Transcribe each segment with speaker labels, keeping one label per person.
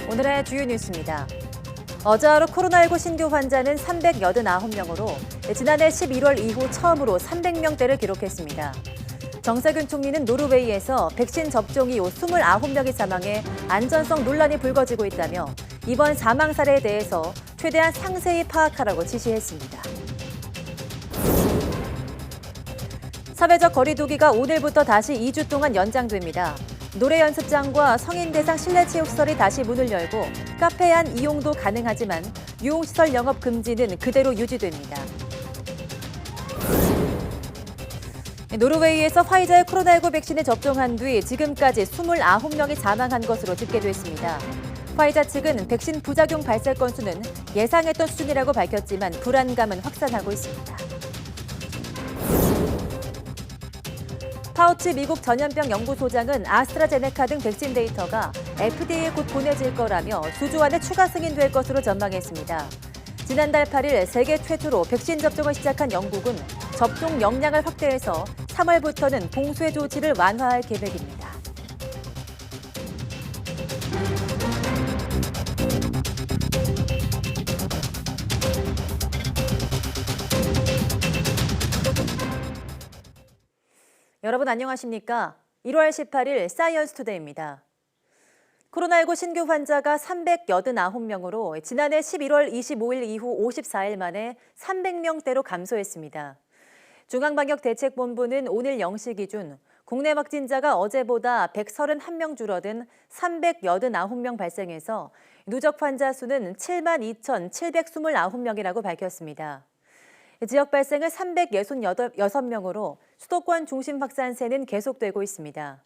Speaker 1: 오늘의 주요 뉴스입니다. 어제 하루 코로나19 신규 환자는 389명으로 지난해 11월 이후 처음으로 300명대를 기록했습니다. 정세균 총리는 노르웨이에서 백신 접종 이후 29명이 사망해 안전성 논란이 불거지고 있다며 이번 사망 사례에 대해서 최대한 상세히 파악하라고 지시했습니다. 사회적 거리 두기가 오늘부터 다시 2주 동안 연장됩니다. 노래 연습장과 성인 대상 실내 체육시설이 다시 문을 열고 카페 안 이용도 가능하지만 유흥시설 영업 금지는 그대로 유지됩니다. 노르웨이에서 화이자의 코로나19 백신을 접종한 뒤 지금까지 29명이 사망한 것으로 집계됐습니다. 화이자 측은 백신 부작용 발생 건수는 예상했던 수준이라고 밝혔지만 불안감은 확산하고 있습니다. 파우치 미국 전염병 연구소장은 아스트라제네카 등 백신 데이터가 FDA에 곧 보내질 거라며 수주 안에 추가 승인될 것으로 전망했습니다. 지난달 8일 세계 최초로 백신 접종을 시작한 영국은 접종 역량을 확대해서 3월부터는 봉쇄 조치를 완화할 계획입니다. 여러분 안녕하십니까? 1월 18일 사이언스 투데이입니다. 코로나19 신규 환자가 389명으로 지난해 11월 25일 이후 54일 만에 300명대로 감소했습니다. 중앙방역대책본부는 오늘 0시 기준 국내 확진자가 어제보다 131명 줄어든 389명 발생해서 누적 환자 수는 72,729명이라고 밝혔습니다. 지역 발생은 366명으로 수도권 중심 확산세는 계속되고 있습니다.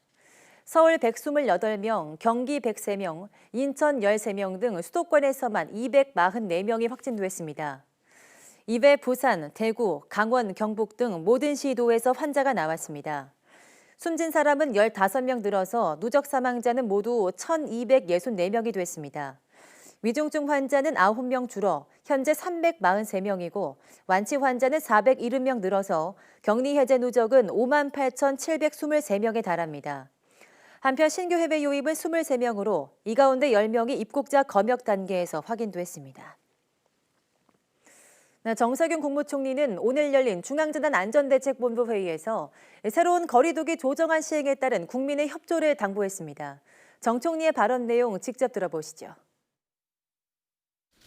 Speaker 1: 서울 128명, 경기 103명, 인천 13명 등 수도권에서만 244명이 확진됐습니다. 이외 부산, 대구, 강원, 경북 등 모든 시도에서 환자가 나왔습니다. 숨진 사람은 15명 늘어서 누적 사망자는 모두 1,264명이 됐습니다. 위중증 환자는 9명 줄어 현재 343명이고 완치 환자는 470명 늘어서 격리 해제 누적은 58,723명에 달합니다. 한편 신규 해외 유입은 23명으로 이 가운데 10명이 입국자 검역 단계에서 확인됐습니다. 정세균 국무총리는 오늘 열린 중앙재난안전대책본부 회의에서 새로운 거리두기 조정안 시행에 따른 국민의 협조를 당부했습니다. 정 총리의 발언 내용 직접 들어보시죠.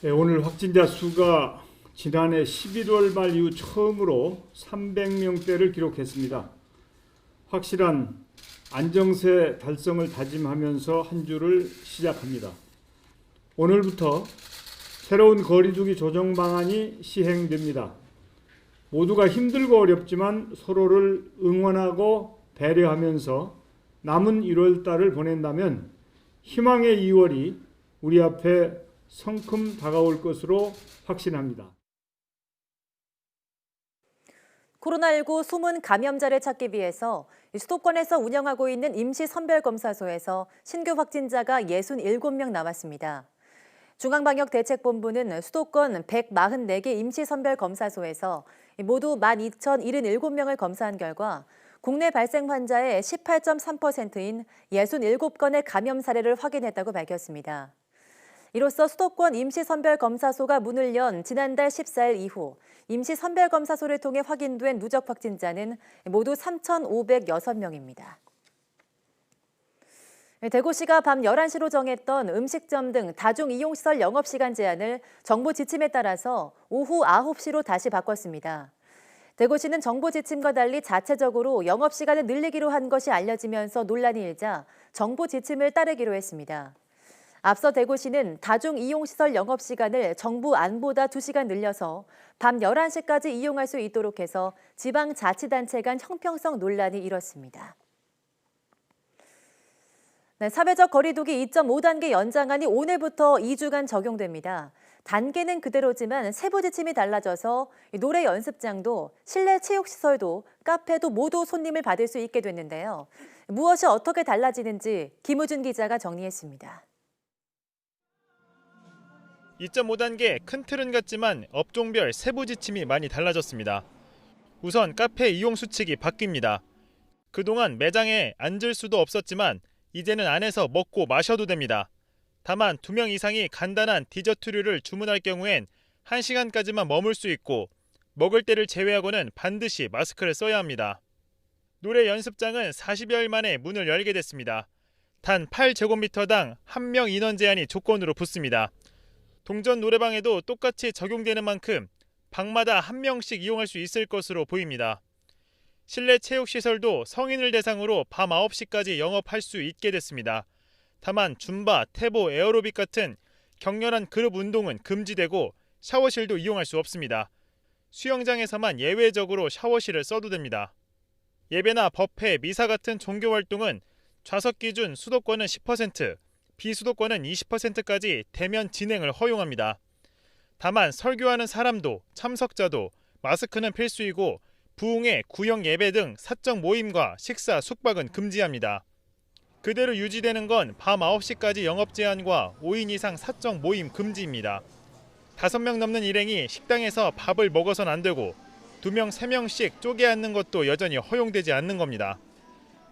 Speaker 2: 오늘 확진자 수가 지난해 11월 말 이후 처음으로 300명대를 기록했습니다. 확실한 안정세 달성을 다짐하면서 한 주를 시작합니다. 오늘부터 새로운 거리두기 조정 방안이 시행됩니다. 모두가 힘들고 어렵지만 서로를 응원하고 배려하면서 남은 1월 달을 보낸다면 희망의 2월이 우리 앞에 성큼 다가올 것으로 확신합니다.
Speaker 1: 코로나19 숨은 감염자를 찾기 위해서 수도권에서 운영하고 있는 임시선별검사소에서 신규 확진자가 67명 나왔습니다. 중앙방역대책본부는 수도권 144개 임시선별검사소에서 모두 12,077명을 검사한 결과 국내 발생 환자의 18.3%인 67건의 감염 사례를 확인했다고 밝혔습니다. 이로써 수도권 임시선별검사소가 문을 연 지난달 14일 이후 임시선별검사소를 통해 확인된 누적 확진자는 모두 3,506명입니다. 대구시가 밤 11시로 정했던 음식점 등 다중이용시설 영업시간 제한을 정부 지침에 따라서 오후 9시로 다시 바꿨습니다. 대구시는 정부 지침과 달리 자체적으로 영업시간을 늘리기로 한 것이 알려지면서 논란이 일자 정부 지침을 따르기로 했습니다. 앞서 대구시는 다중이용시설 영업시간을 정부 안보다 2시간 늘려서 밤 11시까지 이용할 수 있도록 해서 지방자치단체 간 형평성 논란이 일었습니다. 사회적 거리두기 2.5단계 연장안이 오늘부터 2주간 적용됩니다. 단계는 그대로지만 세부 지침이 달라져서 노래 연습장도 실내 체육시설도 카페도 모두 손님을 받을 수 있게 됐는데요. 무엇이 어떻게 달라지는지 김우준 기자가 정리했습니다.
Speaker 3: 2.5단계 큰 틀은 같지만 업종별 세부 지침이 많이 달라졌습니다. 우선 카페 이용 수칙이 바뀝니다. 그동안 매장에 앉을 수도 없었지만 이제는 안에서 먹고 마셔도 됩니다. 다만 2명 이상이 간단한 디저트류를 주문할 경우엔 1시간까지만 머물 수 있고 먹을 때를 제외하고는 반드시 마스크를 써야 합니다. 노래 연습장은 40여일 만에 문을 열게 됐습니다. 단 8제곱미터당 1명 인원 제한이 조건으로 붙습니다. 동전 노래방에도 똑같이 적용되는 만큼 방마다 1명씩 이용할 수 있을 것으로 보입니다. 실내 체육시설도 성인을 대상으로 밤 9시까지 영업할 수 있게 됐습니다. 다만 줌바, 태보, 에어로빅 같은 격렬한 그룹 운동은 금지되고 샤워실도 이용할 수 없습니다. 수영장에서만 예외적으로 샤워실을 써도 됩니다. 예배나 법회, 미사 같은 종교 활동은 좌석 기준 수도권은 10%, 비수도권은 20%까지 대면 진행을 허용합니다. 다만 설교하는 사람도 참석자도 마스크는 필수이고 부흥회, 구역 예배 등 사적 모임과 식사, 숙박은 금지합니다. 그대로 유지되는 건 밤 9시까지 영업 제한과 5인 이상 사적 모임 금지입니다. 5명 넘는 일행이 식당에서 밥을 먹어선 안 되고 2명, 3명씩 쪼개 앉는 것도 여전히 허용되지 않는 겁니다.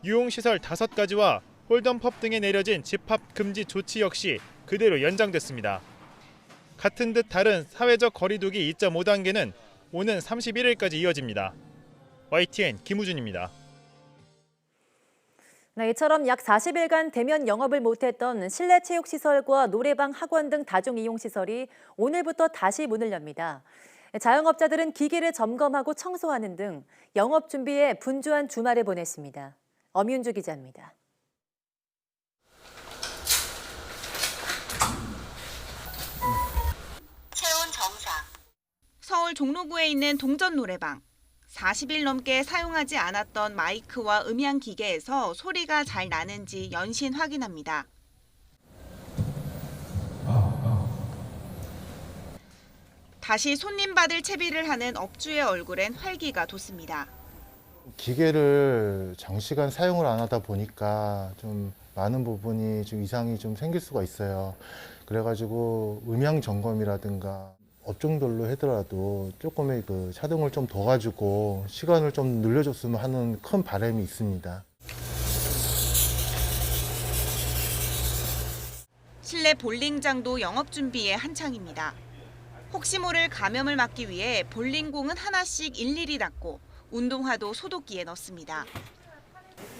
Speaker 3: 유흥시설 5가지와 홀덤펍 등에 내려진 집합 금지 조치 역시 그대로 연장됐습니다. 같은 듯 다른 사회적 거리두기 2.5단계는 오는 31일까지 이어집니다. YTN 김우준입니다.
Speaker 1: 네, 이처럼 약 40일간 대면 영업을 못했던 실내 체육시설과 노래방, 학원 등 다중이용시설이 오늘부터 다시 문을 엽니다. 자영업자들은 기기를 점검하고 청소하는 등 영업 준비에 분주한 주말을 보냈습니다. 엄윤주 기자입니다.
Speaker 4: 체온 정상. 서울 종로구에 있는 동전 노래방. 40일 넘게 사용하지 않았던 마이크와 음향 기계에서 소리가 잘 나는지 연신 확인합니다. 다시 손님 받을 채비를 하는 업주의 얼굴엔 활기가 돋습니다.
Speaker 5: 기계를 장시간 사용을 안 하다 보니까 좀 많은 부분이 좀 이상이 좀 생길 수가 있어요. 그래가지고 음향 점검이라든가 업종별로 하더라도 조금의 그 차등을 좀 더 가지고 시간을 좀 늘려줬으면 하는 큰 바람이 있습니다.
Speaker 4: 실내 볼링장도 영업 준비에 한창입니다. 혹시 모를 감염을 막기 위해 볼링공은 하나씩 일일이 닦고 운동화도 소독기에 넣습니다.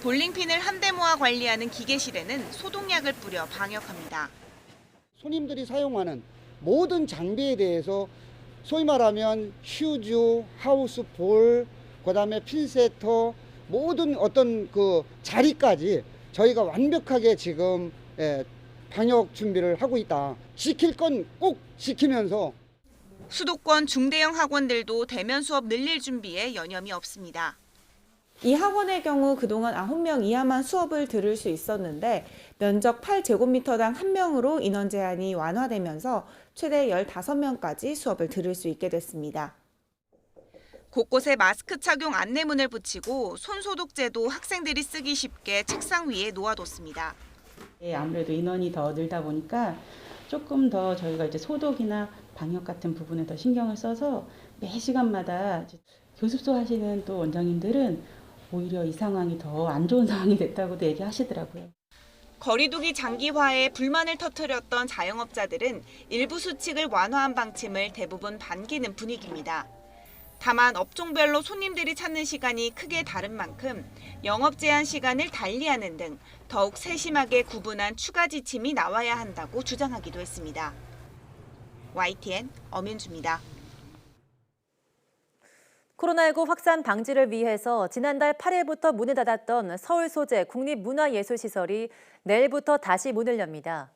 Speaker 4: 볼링핀을 한데 모아 관리하는 기계실에는 소독약을 뿌려 방역합니다.
Speaker 6: 손님들이 사용하는 모든 장비에 대해서 소위 말하면 휴즈, 하우스볼, 그다음에 핀세터, 모든 어떤 그 자리까지 저희가 완벽하게 지금 방역 준비를 하고 있다. 지킬 건 꼭 지키면서.
Speaker 4: 수도권 중대형 학원들도 대면 수업 늘릴 준비에 여념이 없습니다.
Speaker 7: 이 학원의 경우 그동안 9명 이하만 수업을 들을 수 있었는데 면적 8제곱미터당 1명으로 인원 제한이 완화되면서 최대 15명까지 수업을 들을 수 있게 됐습니다.
Speaker 4: 곳곳에 마스크 착용 안내문을 붙이고 손소독제도 학생들이 쓰기 쉽게 책상 위에 놓아뒀습니다.
Speaker 8: 아무래도 인원이 더 늘다 보니까 조금 더 저희가 이제 소독이나 방역 같은 부분에 더 신경을 써서 매 시간마다 교습소 하시는 또 원장님들은 오히려 이 상황이 더 안 좋은 상황이 됐다고도 얘기하시더라고요.
Speaker 4: 거리두기 장기화에 불만을 터뜨렸던 자영업자들은 일부 수칙을 완화한 방침을 대부분 반기는 분위기입니다. 다만 업종별로 손님들이 찾는 시간이 크게 다른 만큼 영업 제한 시간을 달리하는 등 더욱 세심하게 구분한 추가 지침이 나와야 한다고 주장하기도 했습니다. YTN 엄윤주입니다.
Speaker 1: 코로나19 확산 방지를 위해서 지난달 8일부터 문을 닫았던 서울 소재 국립문화예술시설이 내일부터 다시 문을 엽니다.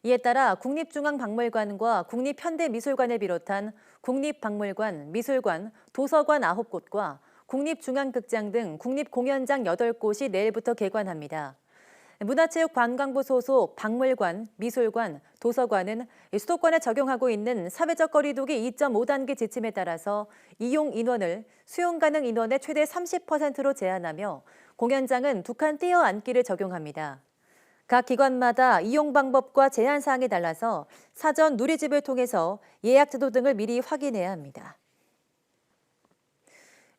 Speaker 1: 이에 따라 국립중앙박물관과 국립현대미술관을 비롯한 국립박물관, 미술관, 도서관 9곳과 국립중앙극장 등 국립공연장 8곳이 내일부터 개관합니다. 문화체육관광부 소속 박물관, 미술관, 도서관은 수도권에 적용하고 있는 사회적 거리두기 2.5단계 지침에 따라서 이용 인원을 수용 가능 인원의 최대 30%로 제한하며 공연장은 2칸 띄어 앉기를 적용합니다. 각 기관마다 이용 방법과 제한 사항이 달라서 사전 누리집을 통해서 예약 제도 등을 미리 확인해야 합니다.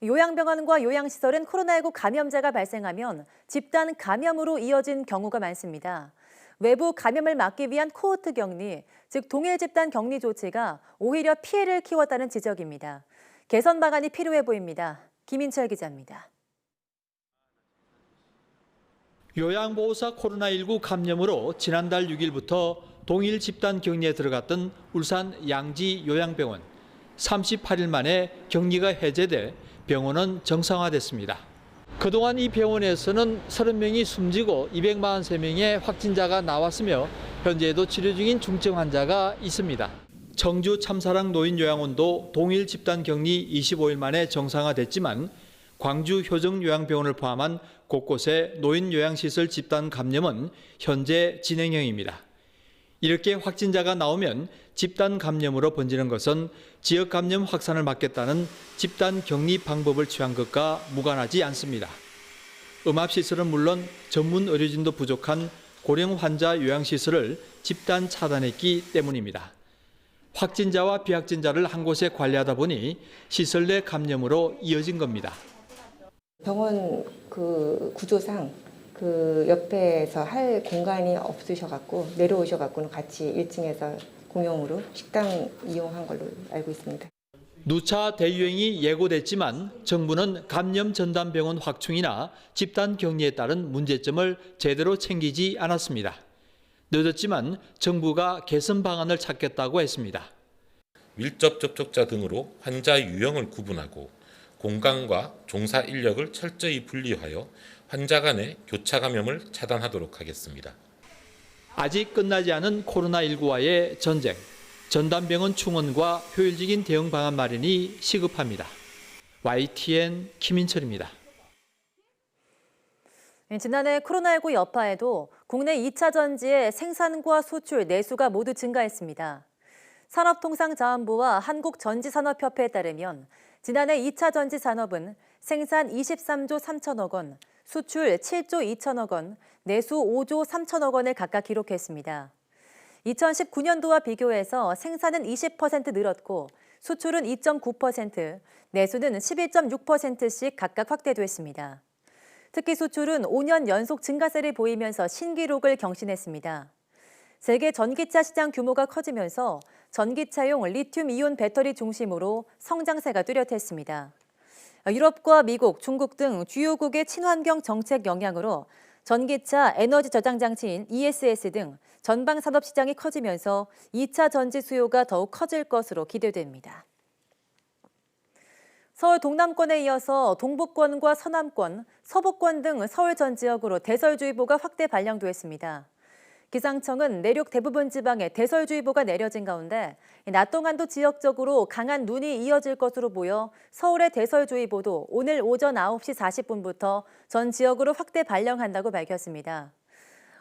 Speaker 1: 요양병원과 요양시설은 코로나19 감염자가 발생하면 집단 감염으로 이어진 경우가 많습니다. 외부 감염을 막기 위한 코호트 격리, 즉 동일 집단 격리 조치가 오히려 피해를 키웠다는 지적입니다. 개선 방안이 필요해 보입니다. 김인철 기자입니다.
Speaker 9: 요양보호사 코로나19 감염으로 지난달 6일부터 동일 집단 격리에 들어갔던 울산 양지 요양병원. 38일 만에 격리가 해제돼 병원은 정상화됐습니다. 그동안 이 병원에서는 30명이 숨지고 243명의 확진자가 나왔으며 현재도 치료 중인 중증 환자가 있습니다. 청주 참사랑 노인요양원도 동일 집단 격리 25일 만에 정상화됐지만 광주 효정요양병원을 포함한 곳곳의 노인요양시설 집단 감염은 현재 진행형입니다. 이렇게 확진자가 나오면 집단 감염으로 번지는 것은 지역 감염 확산을 막겠다는 집단 격리 방법을 취한 것과 무관하지 않습니다. 음압시설은 물론 전문 의료진도 부족한 고령 환자 요양시설을 집단 차단했기 때문입니다. 확진자와 비확진자를 한 곳에 관리하다 보니 시설 내 감염으로 이어진 겁니다.
Speaker 10: 병원 구조상 옆에서 할 공간이 없으셔갖고 내려오셔갖고는 같이 1층에서 공용으로 식당 이용한 걸로 알고 있습니다.
Speaker 9: 누차 대유행이 예고됐지만 정부는 감염전담병원 확충이나 집단 격리에 따른 문제점을 제대로 챙기지 않았습니다. 늦었지만 정부가 개선 방안을 찾겠다고 했습니다.
Speaker 11: 밀접 접촉자 등으로 환자 유형을 구분하고 공간과 종사 인력을 철저히 분리하여 환자 간의 교차 감염을 차단하도록 하겠습니다.
Speaker 9: 아직 끝나지 않은 코로나19와의 전쟁, 전담병원 충원과 효율적인 대응 방안 마련이 시급합니다. YTN 김인철입니다.
Speaker 1: 지난해 코로나19 여파에도 국내 2차 전지의 생산과 수출, 내수가 모두 증가했습니다. 산업통상자원부와 한국전지산업협회에 따르면 지난해 2차 전지 산업은 생산 23조 3천억 원, 수출 7조 2천억 원, 내수 5조 3천억 원을 각각 기록했습니다. 2019년도와 비교해서 생산은 20% 늘었고 수출은 2.9%, 내수는 11.6%씩 각각 확대됐습니다. 특히 수출은 5년 연속 증가세를 보이면서 신기록을 경신했습니다. 세계 전기차 시장 규모가 커지면서 전기차용 리튬이온 배터리 중심으로 성장세가 뚜렷했습니다. 유럽과 미국, 중국 등 주요국의 친환경 정책 영향으로 전기차 에너지 저장 장치인 ESS 등 전방 산업 시장이 커지면서 2차 전지 수요가 더욱 커질 것으로 기대됩니다. 서울 동남권에 이어서 동북권과 서남권, 서부권 등 서울 전 지역으로 대설주의보가 확대 발령됐습니다. 기상청은 내륙 대부분 지방에 대설주의보가 내려진 가운데 낮 동안도 지역적으로 강한 눈이 이어질 것으로 보여 서울의 대설주의보도 오늘 오전 9시 40분부터 전 지역으로 확대 발령한다고 밝혔습니다.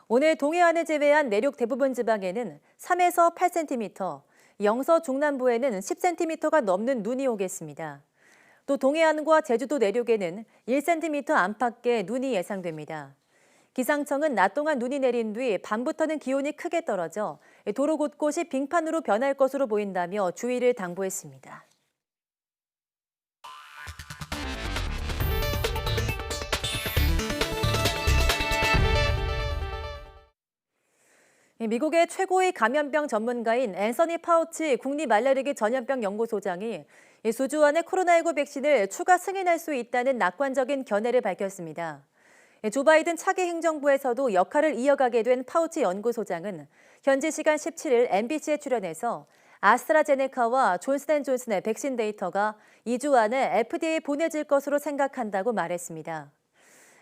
Speaker 1: 오늘 동해안을 제외한 내륙 대부분 지방에는 3에서 8cm, 영서 중남부에는 10cm가 넘는 눈이 오겠습니다. 또 동해안과 제주도 내륙에는 1cm 안팎의 눈이 예상됩니다. 기상청은 낮 동안 눈이 내린 뒤 밤부터는 기온이 크게 떨어져 도로 곳곳이 빙판으로 변할 것으로 보인다며 주의를 당부했습니다. 미국의 최고의 감염병 전문가인 앤서니 파우치 국립알레르기 전염병 연구소장이 수주안의 코로나19 백신을 추가 승인할 수 있다는 낙관적인 견해를 밝혔습니다. 조 바이든 차기 행정부에서도 역할을 이어가게 된 파우치 연구소장은 현지 시간 17일 MBC에 출연해서 아스트라제네카와 존슨앤존슨의 백신 데이터가 2주 안에 FDA에 보내질 것으로 생각한다고 말했습니다.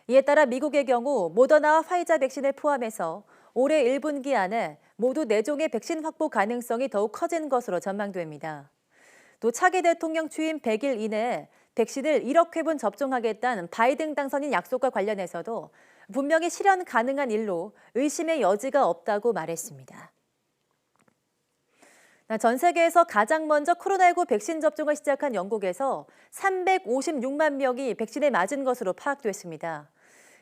Speaker 1: 이에 따라 미국의 경우 모더나와 화이자 백신을 포함해서 올해 1분기 안에 모두 4종의 백신 확보 가능성이 더욱 커진 것으로 전망됩니다. 또 차기 대통령 취임 100일 이내에 백신을 1억 회분 접종하겠다는 바이든 당선인 약속과 관련해서도 분명히 실현 가능한 일로 의심의 여지가 없다고 말했습니다. 전 세계에서 가장 먼저 코로나19 백신 접종을 시작한 영국에서 356만 명이 백신을 맞은 것으로 파악됐습니다.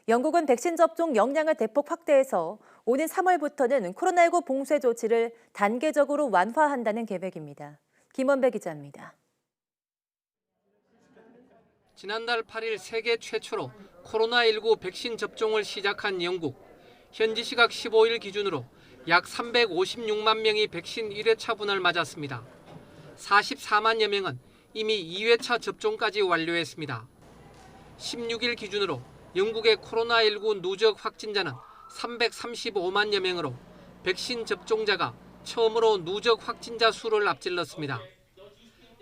Speaker 1: 영국은 백신 접종 역량을 대폭 확대해서 오는 3월부터는 코로나19 봉쇄 조치를 단계적으로 완화한다는 계획입니다. 김원배 기자입니다.
Speaker 12: 지난달 8일 세계 최초로 코로나19 백신 접종을 시작한 영국. 현지 시각 15일 기준으로 약 356만 명이 백신 1회차 분을 맞았습니다. 44만여 명은 이미 2회차 접종까지 완료했습니다. 16일 기준으로 영국의 코로나19 누적 확진자는 335만여 명으로 백신 접종자가 처음으로 누적 확진자 수를 앞질렀습니다.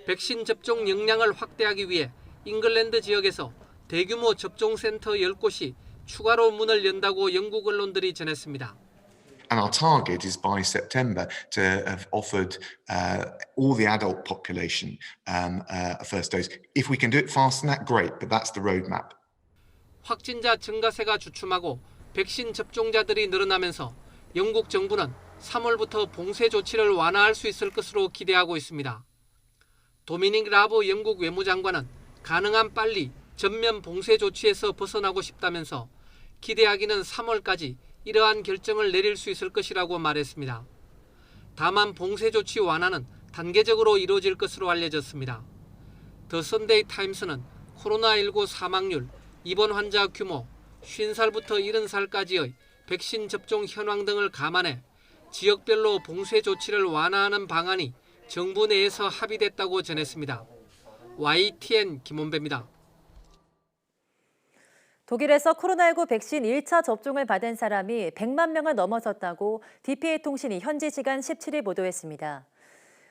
Speaker 12: 백신 접종 역량을 확대하기 위해 잉글랜드 지역에서 대규모 접종센터 10곳이 추가로 문을 연다고 영국 언론들이 전했습니다.
Speaker 13: And our target is by September to have offered all the adult population a first dose. If we can do it faster than that, great, but that's the roadmap.
Speaker 12: 확진자 증가세가 주춤하고 백신 접종자들이 늘어나면서 영국 정부는 3월부터 봉쇄 조치를 완화할 수 있을 것으로 기대하고 있습니다. 도미닉 라브 영국 외무장관은 가능한 빨리 전면 봉쇄 조치에서 벗어나고 싶다면서 기대하기는 3월까지 이러한 결정을 내릴 수 있을 것이라고 말했습니다. 다만 봉쇄 조치 완화는 단계적으로 이루어질 것으로 알려졌습니다. 더 선데이 타임스는 코로나19 사망률, 입원 환자 규모, 50살부터 70살까지의 백신 접종 현황 등을 감안해 지역별로 봉쇄 조치를 완화하는 방안이 정부 내에서 합의됐다고 전했습니다. YTN 김원배입니다.
Speaker 1: 독일에서 코로나19 백신 1차 접종을 받은 사람이 100만 명을 넘어섰다고 DPA 통신이 현지 시간 17일 보도했습니다.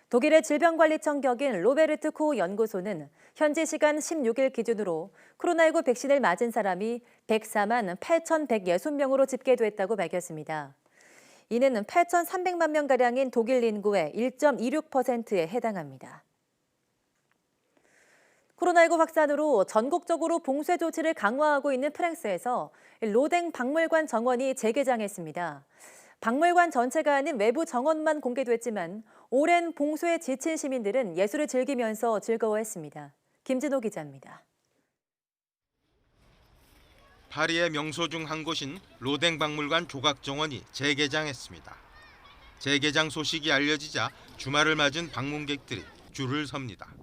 Speaker 1: 독일의 질병관리청 격인 로베르트 코흐 연구소는 현지 시간 16일 기준으로 코로나19 백신을 맞은 사람이 104만 8,160명으로 집계됐다고 밝혔습니다. 이는 8,300만 명가량인 독일 인구의 1.26%에 해당합니다. 코로나19 확산으로 전국적으로 봉쇄 조치를 강화하고 있는 프랑스에서 로댕 박물관 정원이 재개장했습니다. 박물관 전체가 아닌 외부 정원만 공개됐지만 오랜 봉쇄에 지친 시민들은 예술을 즐기면서 즐거워했습니다. 김진호 기자입니다.
Speaker 14: 파리의 명소 중 한 곳인 로댕 박물관 조각정원이 재개장했습니다. 재개장 소식이 알려지자 주말을 맞은 방문객들이 줄을 섭니다.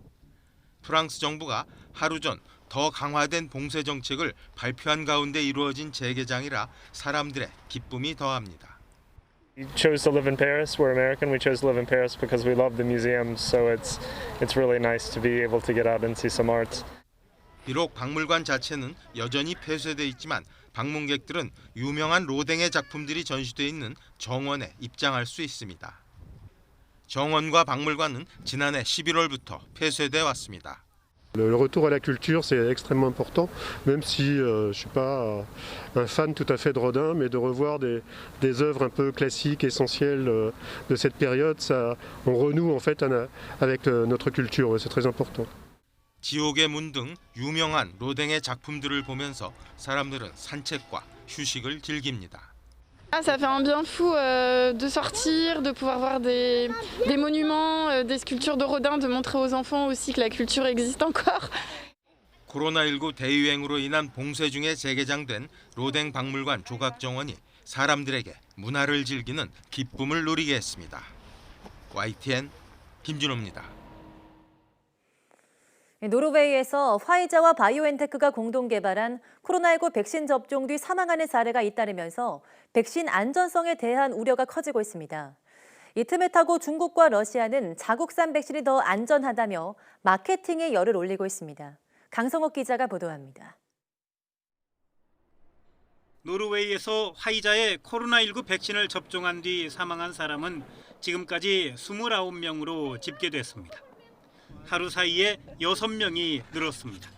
Speaker 14: 프랑스 정부가 하루 전 더 강화된 봉쇄 정책을 발표한 가운데 이루어진 재개장이라 사람들의 기쁨이 더합니다.
Speaker 15: We chose to live in Paris. We're American. We chose to live in Paris because we love the museums. So it's really nice to be able to get out and see some art.
Speaker 14: 비록 박물관 자체는 여전히 폐쇄돼 있지만 방문객들은 유명한 로댕의 작품들이 전시돼 있는 정원에 입장할 수 있습니다. 정원과 박물관은 지난해 11월부터 폐쇄돼 왔습니다.
Speaker 16: Le retour à la culture, c'est extrêmement important, même si je ne suis pas un fan tout à fait de Rodin, mais de revoir des œuvres un peu classiques, essentielles de cette période, ça, on renoue en fait avec notre culture, c'est très important.
Speaker 14: 지옥의 문 등 유명한 로댕의 작품들을 보면서 사람들은 산책과 휴식을 즐깁니다.
Speaker 17: Ça fait un bien fou de sortir, de pouvoir voir des monuments, des sculptures de Rodin, de montrer aux enfants aussi que la culture existe encore.
Speaker 14: 코로나19 대유행으로 인한 봉쇄 중에 재개장된 로댕 박물관 조각정원이 사람들에게 문화를 즐기는 기쁨을 누리게 했습니다. YTN 김준호입니다.
Speaker 1: 노르웨이에서 화이자와 바이오엔테크가 공동 개발한 코로나19 백신 접종 뒤 사망하는 사례가 잇따르면서 백신 안전성에 대한 우려가 커지고 있습니다. 이 틈을 타고 중국과 러시아는 자국산 백신이 더 안전하다며 마케팅에 열을 올리고 있습니다. 강성옥 기자가 보도합니다.
Speaker 18: 노르웨이에서 화이자의 코로나19 백신을 접종한 뒤 사망한 사람은 지금까지 29명으로 집계됐습니다. 하루 사이에 6명이 늘었습니다.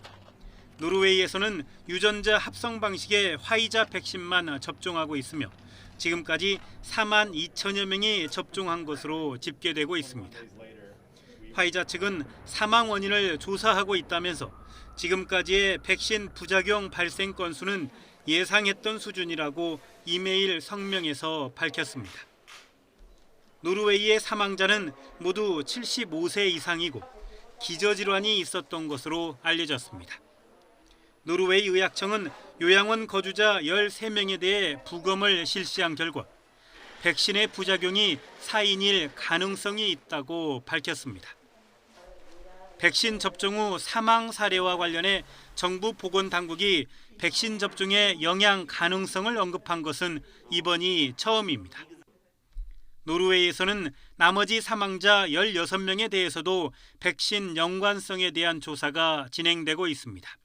Speaker 18: 노르웨이에서는 유전자 합성 방식의 화이자 백신만 접종하고 있으며 지금까지 4만 2천여 명이 접종한 것으로 집계되고 있습니다. 화이자 측은 사망 원인을 조사하고 있다면서 지금까지의 백신 부작용 발생 건수는 예상했던 수준이라고 이메일 성명에서 밝혔습니다. 노르웨이의 사망자는 모두 75세 이상이고 기저질환이 있었던 것으로 알려졌습니다. 노르웨이 의학청은 요양원 거주자 13명에 대해 부검을 실시한 결과 백신의 부작용이 사인일 가능성이 있다고 밝혔습니다. 백신 접종 후 사망 사례와 관련해 정부 보건당국이 백신 접종의 영향 가능성을 언급한 것은 이번이 처음입니다. 노르웨이에서는 나머지 사망자 16명에 대해서도 백신 연관성에 대한 조사가 진행되고 있습니다.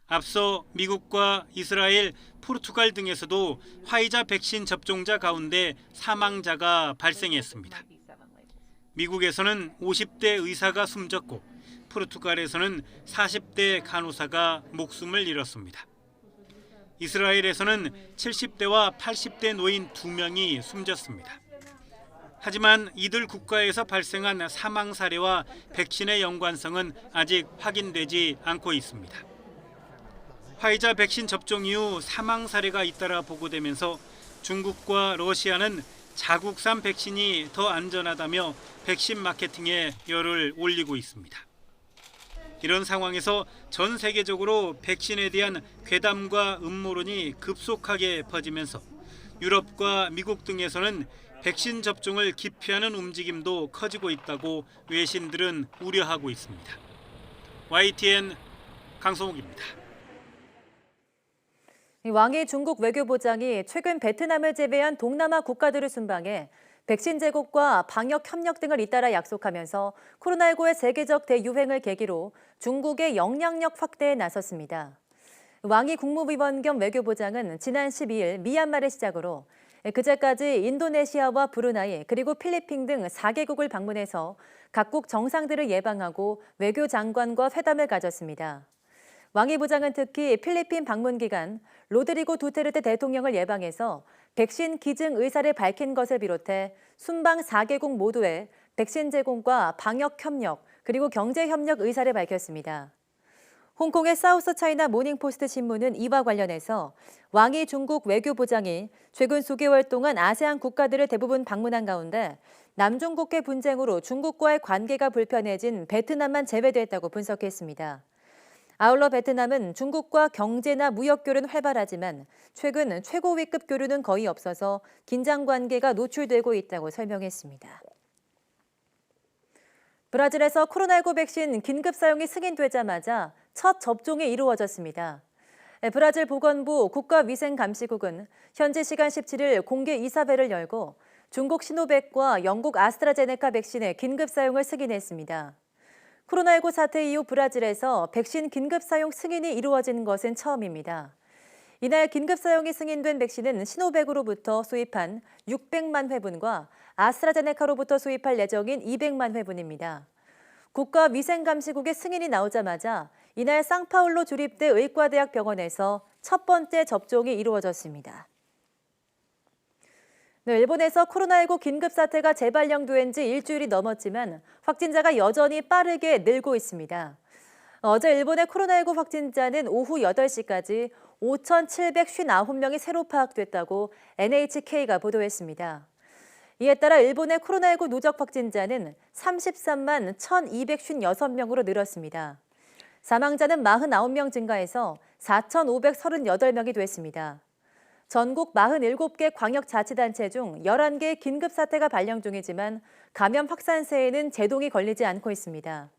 Speaker 18: 앞서 미국과 이스라엘, 포르투갈 등에서도 화이자 백신 접종자 가운데 사망자가 발생했습니다. 미국에서는 50대 의사가 숨졌고 포르투갈에서는 40대 간호사가 목숨을 잃었습니다. 이스라엘에서는 70대와 80대 노인 2명이 숨졌습니다. 하지만 이들 국가에서 발생한 사망 사례와 백신의 연관성은 아직 확인되지 않고 있습니다. 화이자 백신 접종 이후 사망 사례가 잇따라 보고되면서 중국과 러시아는 자국산 백신이 더 안전하다며 백신 마케팅에 열을 올리고 있습니다. 이런 상황에서 전 세계적으로 백신에 대한 괴담과 음모론이 급속하게 퍼지면서 유럽과 미국 등에서는 백신 접종을 기피하는 움직임도 커지고 있다고 외신들은 우려하고 있습니다. YTN 강성욱입니다.
Speaker 1: 왕이 중국 외교부장이 최근 베트남을 제외한 동남아 국가들을 순방해 백신 제공과 방역 협력 등을 잇따라 약속하면서 코로나19의 세계적 대유행을 계기로 중국의 영향력 확대에 나섰습니다. 왕이 국무위원 겸 외교부장은 지난 12일 미얀마를 시작으로 그제까지 인도네시아와 브루나이 그리고 필리핀 등 4개국을 방문해서 각국 정상들을 예방하고 외교장관과 회담을 가졌습니다. 왕이 부장은 특히 필리핀 방문 기간 로드리고 두테르테 대통령을 예방해서 백신 기증 의사를 밝힌 것을 비롯해 순방 4개국 모두에 백신 제공과 방역 협력 그리고 경제 협력 의사를 밝혔습니다. 홍콩의 사우스 차이나 모닝포스트 신문은 이와 관련해서 왕이 중국 외교부장이 최근 수개월 동안 아세안 국가들을 대부분 방문한 가운데 남중국해 분쟁으로 중국과의 관계가 불편해진 베트남만 제외됐다고 분석했습니다. 아울러 베트남은 중국과 경제나 무역 교류는 활발하지만 최근 최고위급 교류는 거의 없어서 긴장 관계가 노출되고 있다고 설명했습니다. 브라질에서 코로나19 백신 긴급 사용이 승인되자마자 첫 접종이 이루어졌습니다. 브라질 보건부 국가위생감시국은 현지 시간 17일 공개 이사회를 열고 중국 시노백과 영국 아스트라제네카 백신의 긴급 사용을 승인했습니다. 코로나19 사태 이후 브라질에서 백신 긴급 사용 승인이 이루어진 것은 처음입니다. 이날 긴급 사용이 승인된 백신은 시노백으로부터 수입한 600만 회분과 아스트라제네카로부터 수입할 예정인 200만 회분입니다. 국가위생감시국의 승인이 나오자마자 이날 상파울로 주립대 의과대학 병원에서 첫 번째 접종이 이루어졌습니다. 일본에서 코로나19 긴급 사태가 재발령된 지 일주일이 넘었지만 확진자가 여전히 빠르게 늘고 있습니다. 어제 일본의 코로나19 확진자는 오후 8시까지 5,759명이 새로 파악됐다고 NHK가 보도했습니다. 이에 따라 일본의 코로나19 누적 확진자는 33만 1,256명으로 늘었습니다. 사망자는 49명 증가해서 4,538명이 됐습니다. 전국 47개 광역자치단체 중 11개의 긴급사태가 발령 중이지만 감염 확산세에는 제동이 걸리지 않고 있습니다.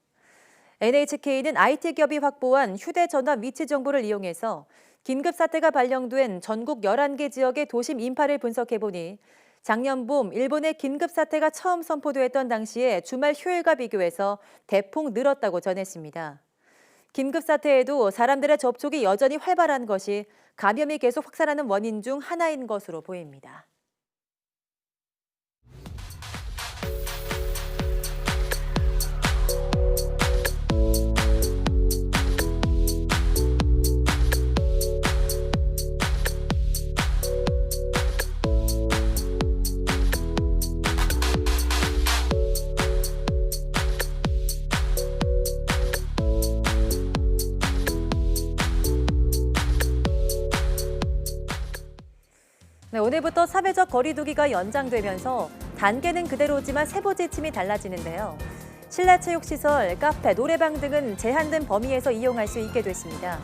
Speaker 1: NHK는 IT기업이 확보한 휴대전화 위치 정보를 이용해서 긴급사태가 발령된 전국 11개 지역의 도심 인파를 분석해보니 작년 봄 일본의 긴급사태가 처음 선포됐던 당시에 주말 휴일과 비교해서 대폭 늘었다고 전했습니다. 긴급사태에도 사람들의 접촉이 여전히 활발한 것이 감염이 계속 확산하는 원인 중 하나인 것으로 보입니다. 오늘부터 사회적 거리 두기가 연장되면서 단계는 그대로지만 세부 지침이 달라지는데요. 실내 체육시설, 카페, 노래방 등은 제한된 범위에서 이용할 수 있게 됐습니다.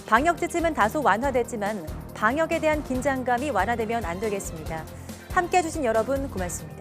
Speaker 1: 방역 지침은 다소 완화됐지만 방역에 대한 긴장감이 완화되면 안 되겠습니다. 함께해 주신 여러분 고맙습니다.